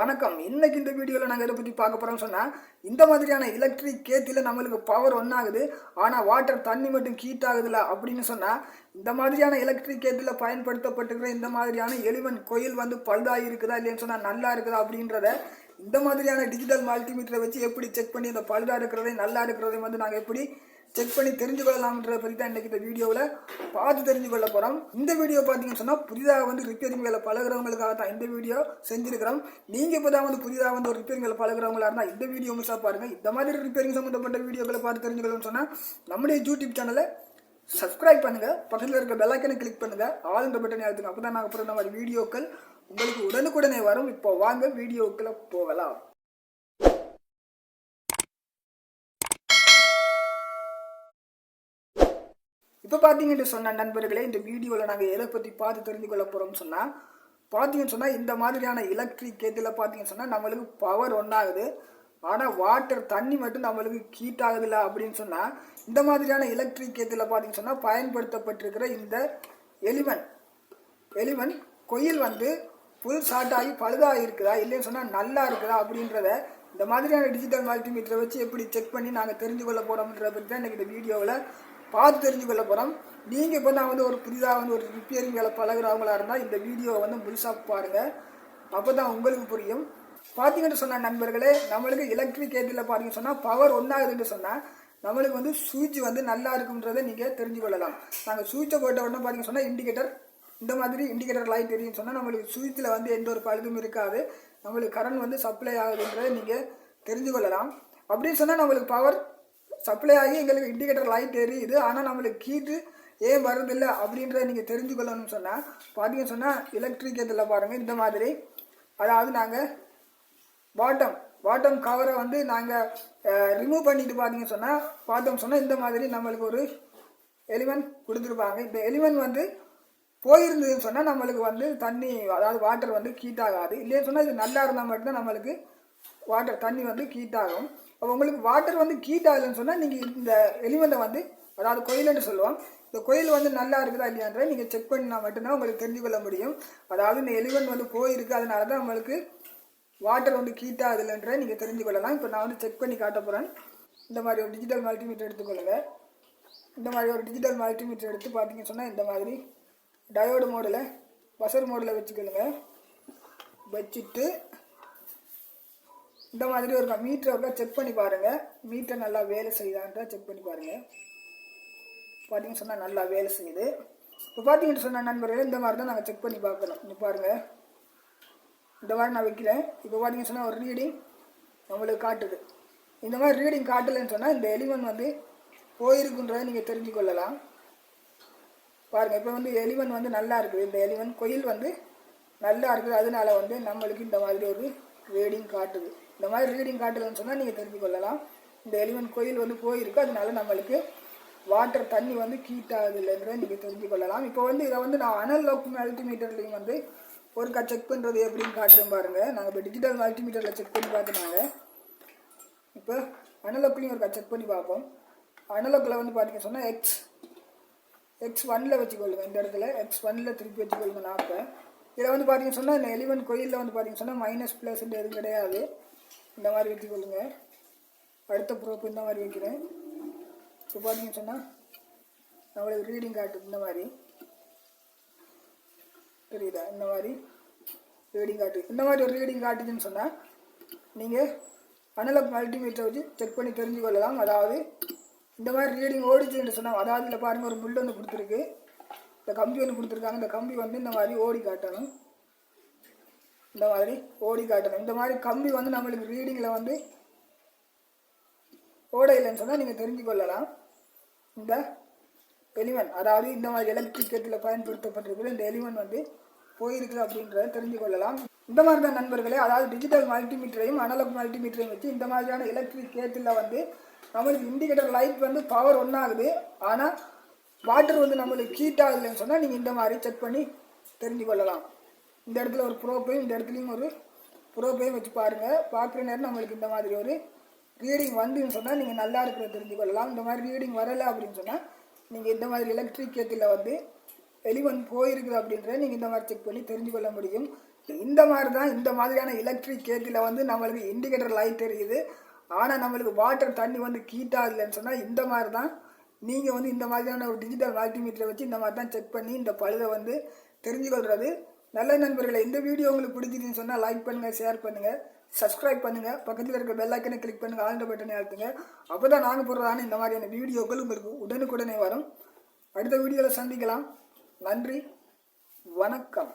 வணக்கம். இன்னைக்கு இந்த வீடியோவில் நாங்கள் எதை பற்றி பார்க்க போகிறோம்னு சொன்னால், இந்த மாதிரியான எலக்ட்ரிக் கேத்தில் நம்மளுக்கு பவர் ஒன்றாகுது, ஆனால் வாட்டர் தண்ணி மட்டும் ஹீட் ஆகுதுல அப்படின்னு சொன்னால், இந்த மாதிரியான எலக்ட்ரிக் கேத்தில் பயன்படுத்தப்பட்டிருக்கிற இந்த மாதிரியான எலிமெண்ட் கோயில் பழுதாகி இருக்குதா இல்லைன்னு சொன்னால் நல்லா இருக்குதா அப்படின்றத இந்த மாதிரியான டிஜிட்டல் மல்டிமீட்டரை வச்சு எப்படி செக் பண்ணி இந்த பழுதாக இருக்கிறதையும் நல்லா இருக்கிறதையும் நாங்கள் எப்படி செக் பண்ணி தெரிஞ்சு கொள்ளலாம்ன்றதை பற்றி தான் இன்றைக்கி இந்த வீடியோவில் பார்த்து தெரிஞ்சு கொள்ள போகிறோம். இந்த வீடியோ பார்த்தீங்கன்னு சொன்னால் புதிதாக ரிப்பேரிங் வேலை பழகிறவங்களுக்காக தான் இந்த வீடியோ செஞ்சுருக்கிறோம். நீங்கள் இப்போ தான் புதிதாக ஒரு ரிப்பேரிங் வேலை பழகிறவங்களா இருந்தால் இந்த வீடியோ மிஸ்ஸாக பாருங்கள். இந்த மாதிரி ரிப்பேரிங் சம்மந்தப்பட்ட வீடியோக்களை பார்த்து தெரிஞ்சுக்கணும்னு சொன்னால் நம்முடைய யூடியூப் சேனலை சப்ஸ்கிரைப் பண்ணுங்கள், பக்கத்தில் இருக்க பெல் ஐக்கனை கிளிக் பண்ணுங்கள், ஆல்ன்ற பட்டனை அழுத்துங்க. அப்போ தான் நாங்கள் அப்புறம் இந்த மாதிரி வீடியோக்கள் உங்களுக்கு உடனுக்குடனே வரும். இப்போ வாங்க வீடியோக்களை போகலாம். இப்போ பார்த்தீங்கன்னு சொன்ன நண்பர்களே, இந்த வீடியோவில் நாங்கள் எதை பற்றி பார்த்து தெரிஞ்சு கொள்ள போகிறோம்னு சொன்னால், பார்த்தீங்கன்னு சொன்னால் இந்த மாதிரியான எலக்ட்ரிக் கேட்டில் பார்த்தீங்கன்னு சொன்னால் நம்மளுக்கு பவர் ஒன்றாகுது, ஆனால் வாட்டர் தண்ணி மட்டும் நம்மளுக்கு ஹீட் ஆகுதில்ல அப்படின்னு சொன்னால், இந்த மாதிரியான எலக்ட்ரிக் கேட்டில் பார்த்தீங்கன்னு சொன்னால் பயன்படுத்தப்பட்டிருக்கிற இந்த எலிமெண்ட் கொயில் ஃபுல் ஷார்ட் ஆகி பழுதாக இருக்குதா இல்லைன்னு சொன்னால் நல்லா இருக்குதா அப்படின்றத இந்த மாதிரியான டிஜிட்டல் மல்டிமீட்டரை வச்சு எப்படி செக் பண்ணி நாங்கள் தெரிஞ்சு கொள்ள போகிறோம்ன்றத பற்றி தான் இன்றைக்கி இந்த வீடியோவில் பார்த்து தெரிஞ்சு கொள்ள போகிறோம். நீங்கள் இப்போ நான் ஒரு புதிதாக ஒரு ரிப்பேரிங் வேலை பழகிறவங்களா இருந்தால் இந்த வீடியோவை முழுசாக பாருங்கள், அப்போ தான் உங்களுக்கு புரியும். பார்த்தீங்கன்னு சொன்ன நண்பர்களே, நம்மளுக்கு எலக்ட்ரிக் கேட்டில் பார்த்தீங்கன்னு சொன்னால் பவர் ஒன்றாகுதுன்னு சொன்னால் நம்மளுக்கு சுவிட்ச் நல்லா இருக்குன்றதை நீங்கள் தெரிஞ்சு கொள்ளலாம். நாங்கள் சுவிட்சை போட்ட உடனே பார்த்தீங்கன்னு சொன்னால் இண்டிகேட்டர் இந்த மாதிரி இண்டிகேட்டர் லைட் தெரியும்னு சொன்னால் நம்மளுக்கு சுவிட்சில் எந்த ஒரு பழுதும் இருக்காது, நம்மளுக்கு கரண்ட் சப்ளை ஆகுதுன்றதை நீங்கள் தெரிஞ்சு கொள்ளலாம். அப்படின்னு சொன்னால் நம்மளுக்கு பவர் சப்ளை ஆகி எங்களுக்கு இண்டிகேட்டர் லைட் எரியுது, ஆனால் நம்மளுக்கு ஹீட்டு ஏன் வருதில்லை அப்படின்றத நீங்கள் தெரிஞ்சுக்கொள்ளணும்னு சொன்னால் பார்த்தீங்கன்னு சொன்னால் எலக்ட்ரிக் இதில் பாருங்கள் இந்த மாதிரி, அதாவது நாங்கள் பாட்டம் கவரை நாங்கள் ரிமூவ் பண்ணிட்டு பார்த்தீங்கன்னு சொன்னால் பார்த்தோம் சொன்னால் இந்த மாதிரி நம்மளுக்கு ஒரு எலிமெண்ட் கொடுத்துருப்பாங்க. இந்த எலிமெண்ட் போயிருந்ததுன்னு சொன்னால் நம்மளுக்கு தண்ணி அதாவது வாட்டர் ஹீட் ஆகாது. இல்லைன்னு சொன்னால் இது நல்லா இருந்தால் மட்டும்தான் நம்மளுக்கு வாட்டர் தண்ணி ஹீட் ஆகும். அப்போ உங்களுக்கு வாட்டர் ஹீட் ஆகலைன்னு சொன்னால் நீங்கள் இந்த எலிமெண்ட்டை அதாவது கோயில்னு சொல்லுவோம், இந்த கோயில் நல்லா இருக்குதா இல்லையான்றதை நீங்கள் செக் பண்ணினா மட்டும்தான் உங்களுக்கு தெரிஞ்சு கொள்ள முடியும். அதாவது இந்த எலிமெண்ட் போயிருக்கு, அதனால தான் நம்மளுக்கு வாட்டர் ஹீட் ஆகுதுன்றதை நீங்கள் தெரிஞ்சு கொள்ளலாம். இப்போ நான் செக் பண்ணி காட்ட போகிறேன். இந்த மாதிரி ஒரு டிஜிட்டல் மல்டிமீட்டர் எடுத்துக்கொள்ளுங்கள். இந்த மாதிரி ஒரு டிஜிட்டல் மல்டிமீட்டர் எடுத்து பார்த்தீங்கன்னு சொன்னால் இந்த மாதிரி டயோடு மோடில் பசர் மோடில் வச்சுக்கொள்ளுங்க. வச்சுட்டு இந்த மாதிரி ஒரு மீட்டரை செக் பண்ணி பாருங்கள், மீட்டர் நல்லா வேலை செய்யுதான்ற செக் பண்ணி பாருங்கள். பார்த்தீங்கன்னு சொன்னால் நல்லா வேலை செய்யுது. இப்போ பார்த்தீங்கன்னு சொன்னால் நண்பர்களே, இந்த மாதிரி தான் நாங்கள் செக் பண்ணி பார்க்கணும். இங்கே பாருங்கள், இந்த மாதிரி நான் வைக்கிறேன். இப்போ பார்த்தீங்கன்னு சொன்னால் ஒரு ரீடிங் நம்மளுக்கு காட்டுது. இந்த மாதிரி ரீடிங் காட்டலைன்னு சொன்னால் இந்த எலிமெண்ட் போயிருக்குன்றதை நீங்கள் தெரிஞ்சு கொள்ளலாம். பாருங்கள், இப்போ எலிமெண்ட் நல்லா இருக்குது, இந்த எலிமெண்ட் கோயில் நல்லா இருக்குது, அதனால நம்மளுக்கு இந்த மாதிரி ஒரு ரீடிங் காட்டுது. இந்த மாதிரி ரீடிங் காட்டுதுன்னு சொன்னால் நீங்கள் தெரிஞ்சு கொள்ளலாம் இந்த எலிமெண்ட் கோயில் போயிருக்கு, அதனால நம்மளுக்கு வாட்டர் தண்ணி ஹீட் ஆகுது இல்லைன்றதை நீங்கள் தெரிஞ்சு கொள்ளலாம். இப்போ இதை நான் அனலாக் மல்டிமீட்டர்லேயும் ஒருக்கா செக் பண்ணுறது எப்படின்னு காட்டுறேன் பாருங்கள். நாங்கள் இப்போ டிஜிட்டல் மல்டிமீட்டரில் செக் பண்ணி பார்த்துனாங்க. இப்போ அனலாக்லேயும் ஒருக்கா செக் பண்ணி பார்ப்போம். அனலாக்கில் பார்த்தீங்கன்னு சொன்னால் X1 வச்சுக்கொள்ளுங்க. இந்த இடத்துல X1 திருப்பி வச்சுக்கொள்ளுங்க. நான் இப்போ இதில் பார்த்தீங்கன்னு சொன்னால் இந்த எலிமெண்ட் கோயிலில் பார்த்தீங்கன்னு சொன்னால் மைனஸ் ப்ளஸ் எதுவும் கிடையாது. இந்த மாதிரி வச்சுக்கொள்ளுங்க. அடுத்த ப்ரோப்பு இந்த மாதிரி வைக்கிறேன். இப்போ பார்த்தீங்கன்னு சொன்னால் நம்மளுக்கு ரீடிங் காட்டுது. இந்த மாதிரி தெரியுதா? இந்த மாதிரி ரீடிங் காட்டுது. இந்த மாதிரி ஒரு ரீடிங் காட்டுதுன்னு சொன்னால் நீங்கள் அனலாக் மல்டிமீட்டரை வச்சு செக் பண்ணி தெரிஞ்சு கொள்ளலாம். அதாவது இந்த மாதிரி ரீடிங் ஓடிச்சுன்னு சொன்னால், அதாவது இதில் பாருங்கள் ஒரு முள் கொடுத்துருக்கு, இந்த கம்பி கொடுத்துருக்காங்க. இந்த கம்பி இந்த மாதிரி ஓடி காட்டணும். இந்த மாதிரி ஓடி காட்டணும். இந்த மாதிரி கம்பி நம்மளுக்கு ரீடிங்கில் ஓட இல்லைன்னு சொன்னால் நீங்கள் தெரிஞ்சு கொள்ளலாம். இந்த எலிமெண்ட் அதாவது இந்த மாதிரி எலக்ட்ரிக் கேட்டில் பயன்படுத்தப்பட்டிருக்கிற இந்த எலிமெண்ட் போயிருக்குது அப்படின்றத தெரிஞ்சு கொள்ளலாம். இந்த மாதிரி தான் நண்பர்களே, அதாவது டிஜிட்டல் மல்டிமீட்டரையும் அனலாக் மல்டிமீட்டரையும் வச்சு இந்த மாதிரியான எலக்ட்ரிக் கேட்டில் நம்மளுக்கு இண்டிகேட்டர் லைட் பவர் ஒன்றாகுது, ஆனால் வாட்டர் நம்மளுக்கு ஹீட் ஆகுதுன்னு சொன்னால் நீங்கள் இந்த மாதிரி செக் பண்ணி தெரிஞ்சு கொள்ளலாம். இந்த இடத்துல ஒரு ப்ரோப்பையும் இந்த இடத்துலையும் ஒரு ப்ரோப்பையும் வச்சு பாருங்கள். பார்க்குற நேரம் நம்மளுக்கு இந்த மாதிரி ஒரு ரீடிங் வந்துன்னு சொன்னால் நீங்கள் நல்லா இருக்கிறத தெரிஞ்சு கொள்ளலாம். இந்த மாதிரி ரீடிங் வரலை அப்படின்னு சொன்னால் நீங்கள் இந்த மாதிரி எலக்ட்ரிக் கேட்டில் எலிமெண்ட் போயிருக்குது அப்படின்றத நீங்கள் இந்த மாதிரி செக் பண்ணி தெரிஞ்சு கொள்ள முடியும். இந்த மாதிரி தான் இந்த மாதிரியான எலக்ட்ரிக் கேட்டில் வந்து நம்மளுக்கு இண்டிகேட்டர் லைட் எரியுது. ஆனால் நம்மளுக்கு வாட்டர் தண்ணி வந்து ஹீட் ஆகலைன்னு சொன்னால் இந்த மாதிரி தான் நீங்கள் வந்து இந்த மாதிரியான ஒரு டிஜிட்டல் மல்டிமீட்டரை வச்சு இந்த மாதிரி தான் செக் பண்ணி இந்த பழுதை வந்து தெரிஞ்சுக்கொள்கிறது. நல்ல நண்பர்களை, இந்த வீடியோ உங்களுக்கு பிடிச்சிருக்குன்னு சொன்னால் லைக் பண்ணுங்கள், ஷேர் பண்ணுங்கள், சப்ஸ்கிரைப் பண்ணுங்கள், பக்கத்தில் இருக்க பெல் ஐக்கனை கிளிக் பண்ணுங்கள், ஆல் பட்டனை அழுத்துங்க. அப்போ தான் நாங்கள் போடுறதான இந்த மாதிரியான வீடியோக்கள் உங்களுக்கு உடனுக்குடனே வரும். அடுத்த வீடியோவில் சந்திக்கலாம். நன்றி, வணக்கம்.